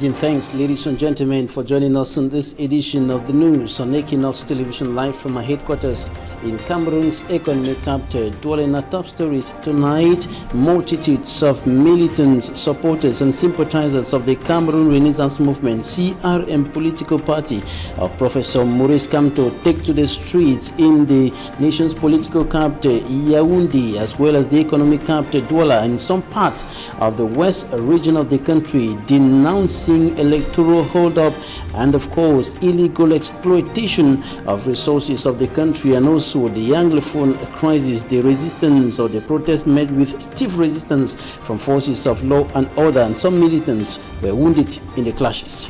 Nadine, thanks, ladies and gentlemen, for joining us on this edition of the news on Equinoxe Television, live from our headquarters in Cameroon's economic capital. Dwelling our top stories tonight, multitudes of militants, supporters, and sympathizers of the Cameroon Renaissance Movement (CRM) political party of Professor Maurice Kamto take to the streets in the nation's political capital, Yaoundé, as well as the economic capital, Douala, and in some parts of the west region of the country, denouncing electoral hold-up and, of course, illegal exploitation of resources of the country, and also the Anglophone crisis. The resistance or the protest met with stiff resistance from forces of law and order, and some militants were wounded in the clashes.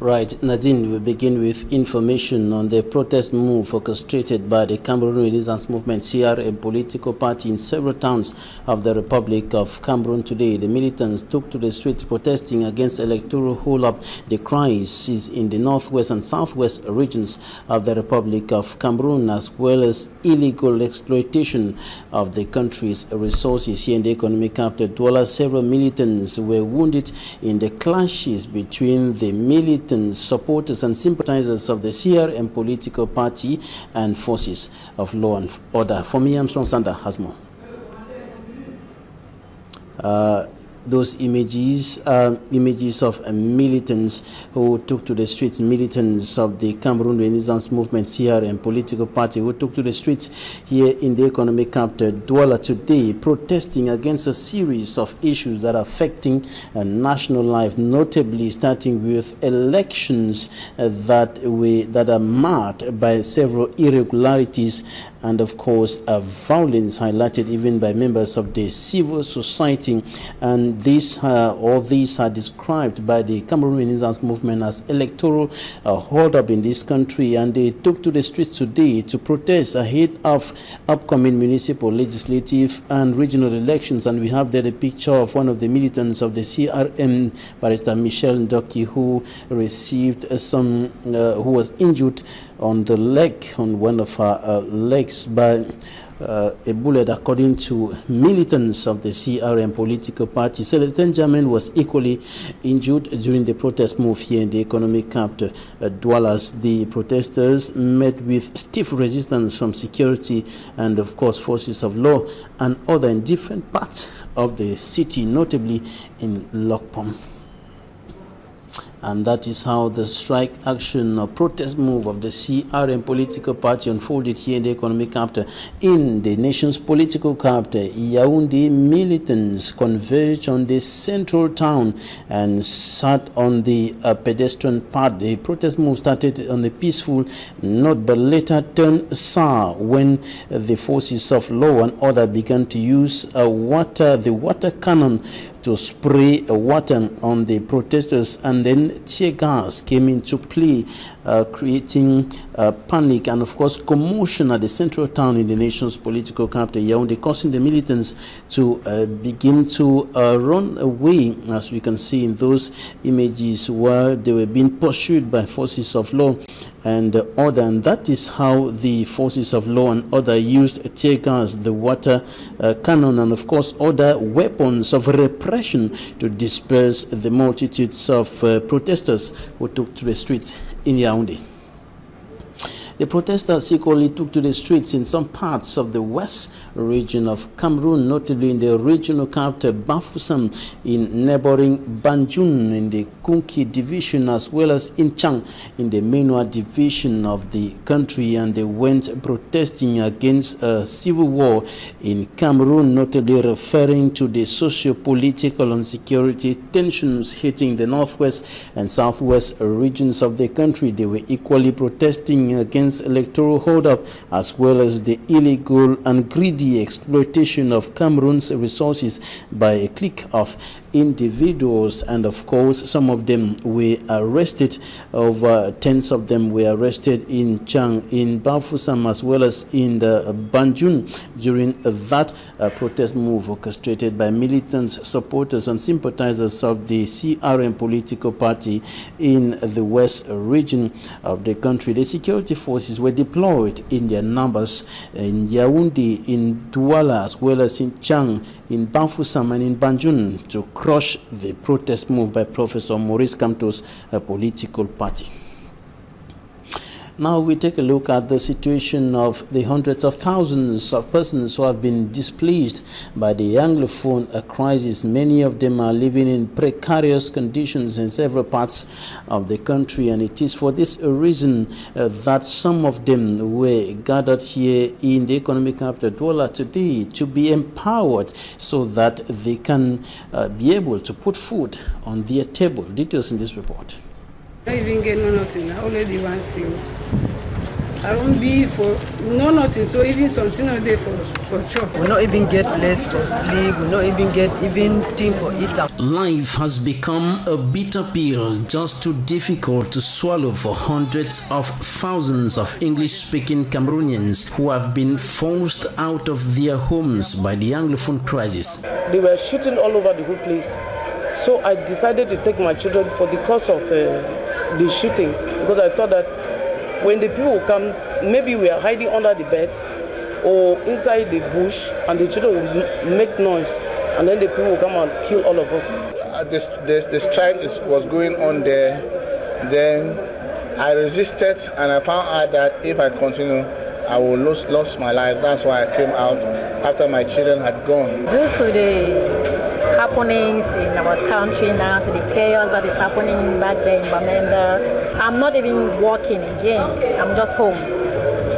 Right, Nadine, we begin with information on the protest move orchestrated by the Cameroon Renaissance Movement (CRM) political party in several towns of the Republic of Cameroon today. The militants took to the streets protesting against electoral hold-up, the crisis in the northwest and southwest regions of the Republic of Cameroon, as well as illegal exploitation of the country's resources. Here in the economic capital, Douala, several militants were wounded in the clashes between the militants, supporters, and sympathizers of the CRM political party and forces of law and order. For me, Armstrong Sander has more. Those images are images of militants who took to the streets, militants of the Cameroon Renaissance Movement (CRM) political party who took to the streets here in the economic capital, Douala, today, protesting against a series of issues that are affecting national life, notably starting with elections that are marked by several irregularities and, of course, violence highlighted even by members of the civil society. And all these are described by the Cameroon Renaissance Movement as electoral hold-up in this country. And they took to the streets today to protest ahead of upcoming municipal, legislative, and regional elections. And we have there a picture of one of the militants of the CRM, Barrister Michel Ndoki, who received who was injured on the leg, on one of her legs, by a bullet, according to militants of the CRM political party. Celestin Germain was equally injured during the protest move here in the economic capital, Douala. The protesters met with stiff resistance from security and, of course, forces of law and order in different parts of the city, notably in Lokpom. And that is how the strike action or protest move of the CRM political party unfolded here in the economic capital. In the nation's political capital, Yaoundé, militants converged on the central town and sat on the pedestrian path. The protest move started on a peaceful note, but later turned sour when the forces of law and order began to use the water cannon to spray water on the protesters, and then tear gas came into play, creating panic and, of course, commotion at the central town in the nation's political capital, Yaoundé, causing the militants to begin to run away, as we can see in those images, where they were being pursued by forces of law and order. And that is how the forces of law and order used tear gas, the water cannon, and, of course, other weapons of repression to disperse the multitudes of protesters who took to the streets in Yaoundé. The protesters equally took to the streets in some parts of the west region of Cameroon, notably in the regional capital Bafoussam, in neighboring Banjul in the Kunki division, as well as in Chang in the Menua division of the country. And they went protesting against a civil war in Cameroon, notably referring to the socio-political and security tensions hitting the northwest and southwest regions of the country. They were equally protesting against electoral hold-up, as well as the illegal and greedy exploitation of Cameroon's resources by a clique of individuals, and of course some of them were arrested. Over tens of them were arrested in Chang, in Bafoussam, as well as in the Banjul during that protest move orchestrated by militants, supporters and sympathizers of the CRM political party in the west region of the country. The security forces were deployed in their numbers in Yaoundé, in Douala, as well as in Chang, in Bafoussam and in Banjul to crush the protest move by Professor Maurice Kamto's political party. Now we take a look at the situation of the hundreds of thousands of persons who have been displaced by the Anglophone crisis. Many of them are living in precarious conditions in several parts of the country, and it is for this reason that some of them were gathered here in the economic capital Douala today to be empowered so that they can be able to put food on their table. Details in this report. I don't even get nothing. I already want clothes. I don't be for nothing. So even something a day for chop. We not even get place for sleep. We not even get thing for eat. Life has become a bitter pill, just too difficult to swallow for hundreds of thousands of English-speaking Cameroonians who have been forced out of their homes by the Anglophone crisis. They were shooting all over the whole place. So I decided to take my children for the cause of the shootings, because I thought that when the people come, maybe we are hiding under the beds or inside the bush, and the children will make noise, and then the people will come and kill all of us. The strike was going on there. Then I resisted, and I found out that if I continue, I will lose my life. That's why I came out after my children had gone. Due to the happenings in our country now, to the chaos that is happening back there in Bamenda, I'm not even working again. I'm just home.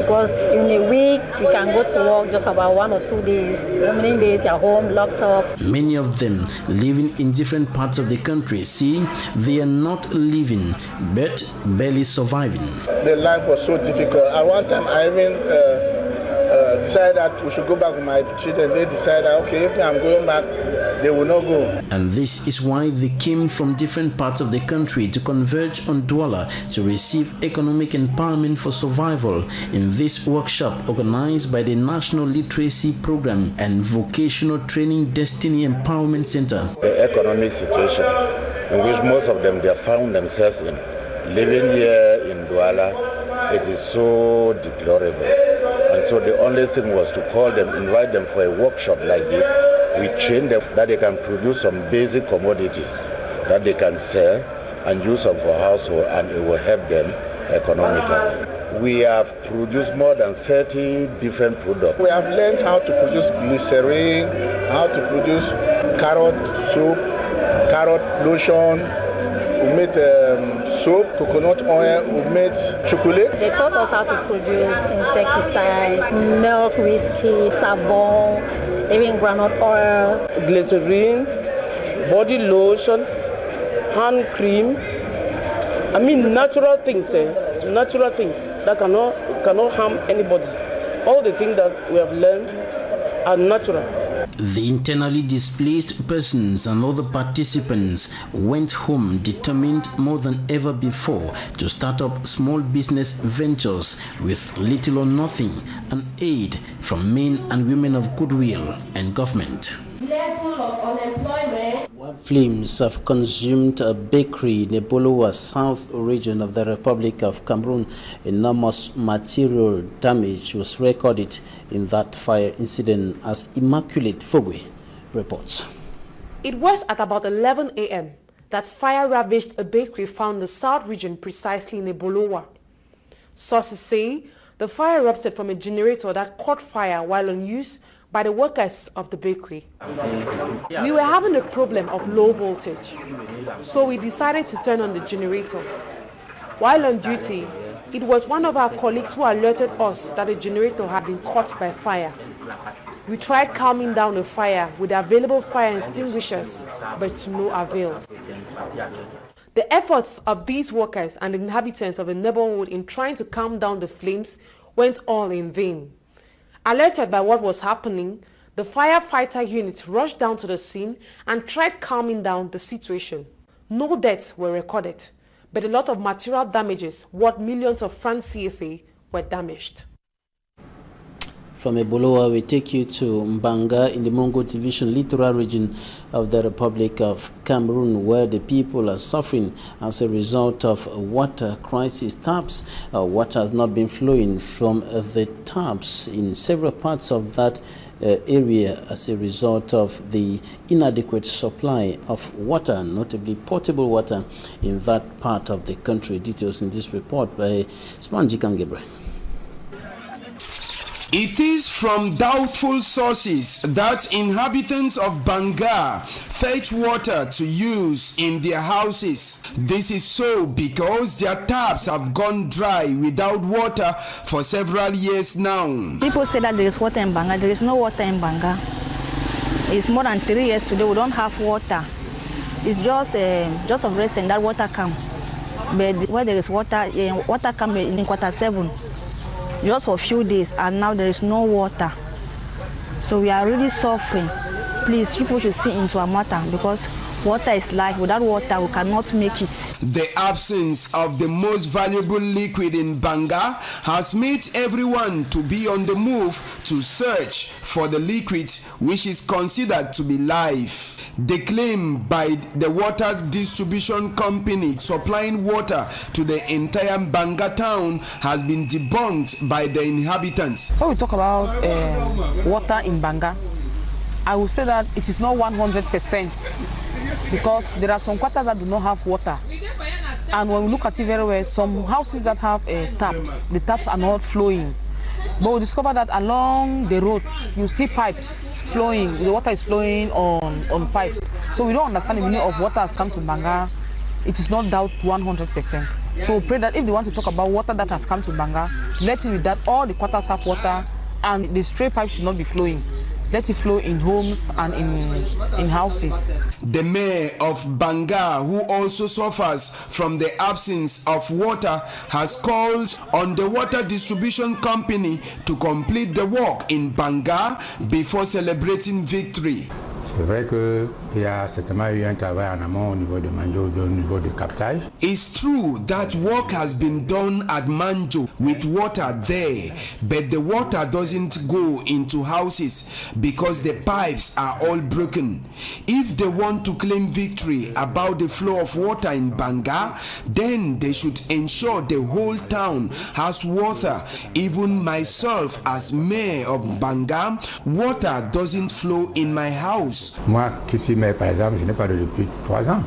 Because in a week, you can go to work just for about 1 or 2 days. Remaining days, you're home, locked up. Many of them living in different parts of the country see they are not living, but barely surviving. The life was so difficult. At one time, I even decided that we should go back with my children. They decided, okay, if I'm going back, they will not go. And this is why they came from different parts of the country to converge on Douala to receive economic empowerment for survival in this workshop organized by the National Literacy Program and Vocational Training Destiny Empowerment Center. The economic situation in which most of them they found themselves in, living here in Douala, it is so deplorable. And so the only thing was to call them, invite them for a workshop like this. We train them that they can produce some basic commodities that they can sell and use them for household, and it will help them economically. We have produced more than 30 different products. We have learned how to produce glycerin, how to produce carrot soup, carrot lotion. We made soap, coconut oil, we made chocolate. They taught us how to produce insecticides, milk, whiskey, savon, even groundnut oil, Glycerin, body lotion, hand cream. I mean natural things that cannot harm anybody. All the things that we have learned are natural. The internally displaced persons and other participants went home determined more than ever before to start up small business ventures with little or nothing, and aid from men and women of goodwill and government. Level of unemployment. Flames have consumed a bakery in the Bolowa South region of the Republic of Cameroon. Enormous material damage was recorded in that fire incident, as Immaculate Fogwe reports. It was at about 11 a.m. that fire ravaged a bakery found in the South region, precisely in Bolowa. Sources say the fire erupted from a generator that caught fire while on use by the workers of the bakery. We were having a problem of low voltage, so we decided to turn on the generator. While on duty, it was one of our colleagues who alerted us that the generator had been caught by fire. We tried calming down the fire with available fire extinguishers, but to no avail. The efforts of these workers and the inhabitants of the neighborhood in trying to calm down the flames went all in vain. Alerted by what was happening, The firefighter unit rushed down to the scene and tried calming down the situation. No deaths were recorded, but a lot of material damages worth millions of francs CFA were damaged. From Eboloa, we take you to Mbanga in the Mongo Division littoral region of the Republic of Cameroon, where the people are suffering as a result of water crisis. Water has not been flowing from the taps in several parts of that area as a result of the inadequate supply of water, notably potable water, in that part of the country. Details in this report by Spanji Kangebre. It is from doubtful sources that inhabitants of Banga fetch water to use in their houses. This is so because their taps have gone dry without water for several years now. People say that there is water in Banga. There is no water in Banga. It's more than 3 years today. We don't have water. It's just of recent that water come. But where there is water, water come in Q7. Just for a few days, and now there is no water. So we are really suffering. Please, people should see into our matter, because water is life. Without water, we cannot make it. The absence of the most valuable liquid in Banga has made everyone to be on the move to search for the liquid, which is considered to be life. The claim by the water distribution company supplying water to the entire Banga town has been debunked by the inhabitants. When we talk about water in Banga, I will say that it is not 100%, because there are some quarters that do not have water. And when we look at it very well, some houses that have taps, the taps are not flowing. But we discover that along the road, you see pipes flowing. The water is flowing on pipes. So we don't understand the meaning of water has come to Banga. It is not doubt 100%. So we pray that if they want to talk about water that has come to Banga, let it be that all the quarters have water and the stray pipes should not be flowing. Let it flow in homes and in houses. The mayor of Banga, who also suffers from the absence of water, has called on the water distribution company to complete the work in Banga before celebrating victory. C'est vrai qu'il y a certainement eu un travail en amont au niveau de Manjo, au niveau de captage. It's true that work has been done at Manjo with water there, but the water doesn't go into houses because the pipes are all broken. If they want to claim victory about the flow of water in Banga, then they should ensure the whole town has water. Even myself as mayor of Banga, water doesn't flow in my house. Moi, qui suis maire, par exemple, je n'ai pas d'eau depuis 3 ans.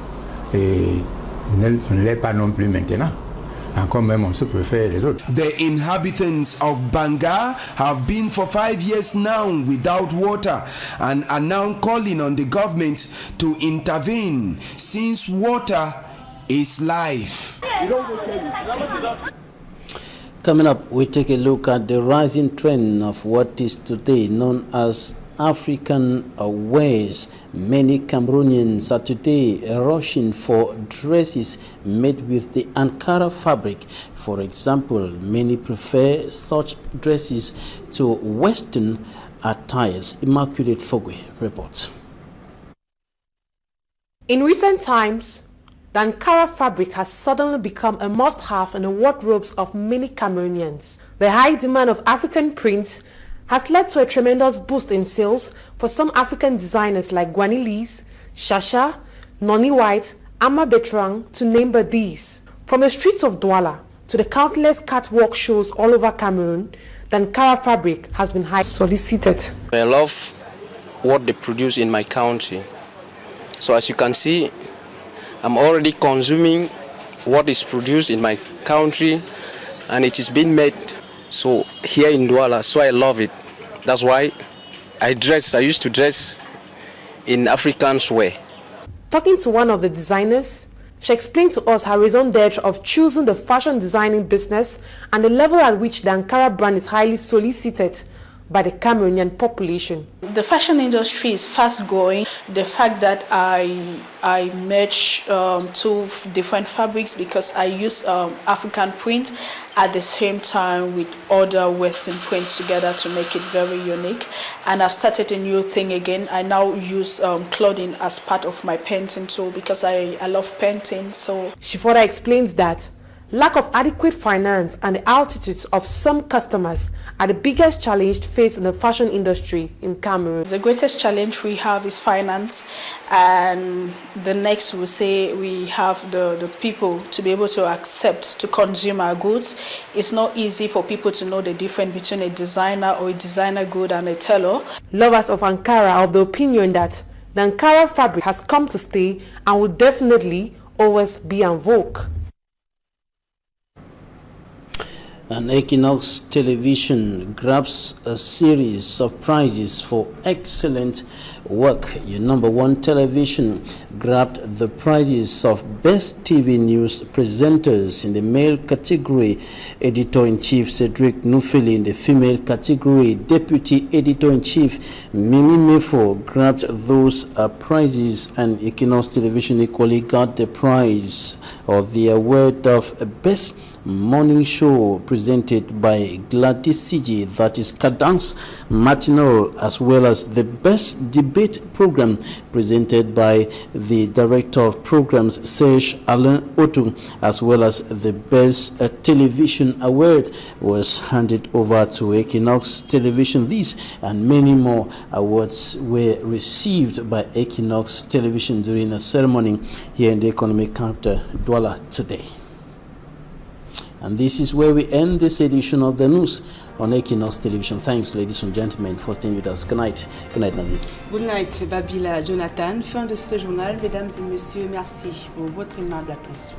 Et je ne l'ai pas non plus maintenant. Encore même, on se préfère les autres. The inhabitants of Banga have been for 5 years now without water and are now calling on the government to intervene, since water is life. Coming up, we take a look at the rising trend of what is today known as African wares. Many Cameroonians are today rushing for dresses made with the Ankara fabric. For example, many prefer such dresses to Western attires. Immaculate Fogwe reports. In recent times, the Ankara fabric has suddenly become a must-have in the wardrobes of many Cameroonians. The high demand of African prints has led to a tremendous boost in sales for some African designers like Gwani Lees, Shasha, Noni White, Amma Betrang, to name but these. From the streets of Douala to the countless catwalk shows all over Cameroon, the Ankara fabric has been highly solicited. I love what they produce in my country. So as you can see, I'm already consuming what is produced in my country, and it is being made so here in Douala, so I love it. That's why I used to dress in African wear. Talking to one of the designers, she explained to us her raison d'etre of choosing the fashion designing business and the level at which the Ankara brand is highly solicited by the Cameroonian population. The fashion industry is fast growing. The fact that I match two different fabrics because I use African print at the same time with other Western prints together to make it very unique. And I've started a new thing again. I now use clothing as part of my painting too because I love painting. So she further explains that lack of adequate finance and the altitudes of some customers are the biggest challenge faced in the fashion industry in Cameroon. The greatest challenge we have is finance, and the next we say we have the people to be able to accept to consume our goods. It's not easy for people to know the difference between a designer or a designer good and a tailor. Lovers of Ankara are of the opinion that the Ankara fabric has come to stay and will definitely always be en vogue. And Equinoxe Television grabs a series of prizes for excellent work. Your #1 television grabbed the prizes of Best TV News Presenters in the male category. Editor-in-Chief Cedric Nufeli in the female category. Deputy Editor-in-Chief Mimi Mefo grabbed those prizes, and Equinoxe Television equally got the prize or the award of Best Morning Show presented by Gladys Siji, that is Cadence Matinal, as well as the Best Debate Program presented by the Director of Programs Serge Alain Otu, as well as the Best Television Award was handed over to Equinoxe Television. These and many more awards were received by Equinoxe Television during a ceremony here in the economic capital, Douala, today. And this is where we end this edition of the news on Equinoxe Television. Thanks, ladies and gentlemen, for staying with us. Good night. Good night, Nadir. Good night, Babila Jonathan. Fin de ce journal. Mesdames et messieurs, merci pour votre aimable attention.